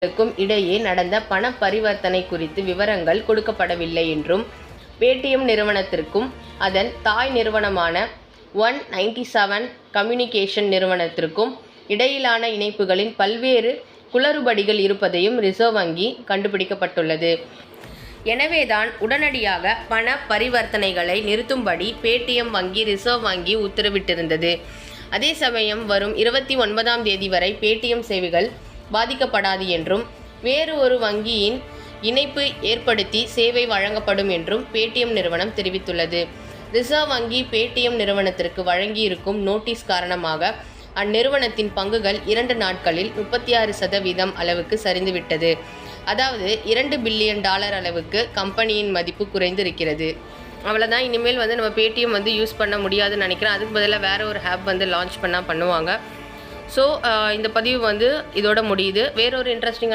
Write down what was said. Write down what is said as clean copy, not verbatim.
க்கும் இடையே நடந்த பண பரிவர்த்தனை குறித்து விவரங்கள் கொடுக்கப்படவில்லை என்றும், பேடிஎம் நிறுவனத்திற்கும் அதன் தாய் நிறுவனமான 197 கம்யூனிகேஷன் நிறுவனத்திற்கும் இடையிலான இணைப்புகளில் பல்வேறு குளறுபடிகள் இருப்பதையும் ரிசர்வ் வங்கி கண்டுபிடிக்கப்பட்டுள்ளது. எனவேதான் உடனடியாக பண பரிவர்த்தனைகளை நிறுத்தும்படி பேடிஎம் வங்கி ரிசர்வ் வங்கி உத்தரவிட்டிருந்தது. அதே சமயம் வரும் 29ஆம் தேதி வரை பேடிஎம் சேவைகள் பாதிக்கப்படாது என்றும், வேறு ஒரு வங்கியின் இணைப்பு ஏற்படுத்தி சேவை வழங்கப்படும் என்றும் பேடிஎம் நிறுவனம் தெரிவித்துள்ளது. ரிசர்வ் வங்கி பேடிஎம் நிறுவனத்திற்கு வழங்கியிருக்கும் நோட்டீஸ் காரணமாக அந்நிறுவனத்தின் பங்குகள் 2 நாட்களில் 36% அளவுக்கு சரிந்துவிட்டது. அதாவது $2 பில்லியன் அளவுக்கு கம்பெனியின் மதிப்பு குறைந்திருக்கிறது. அவ்வளோதான். இனிமேல் நம்ம பேடிஎம் யூஸ் பண்ண முடியாதுன்னு நினைக்கிறேன். அதுக்கு பதிலாக வேறு ஒரு ஆப் லான்ச் பண்ணுவாங்க. ஸோ இந்த பதிவு இதோட முடியுது. வேறொரு இன்ட்ரெஸ்டிங்கான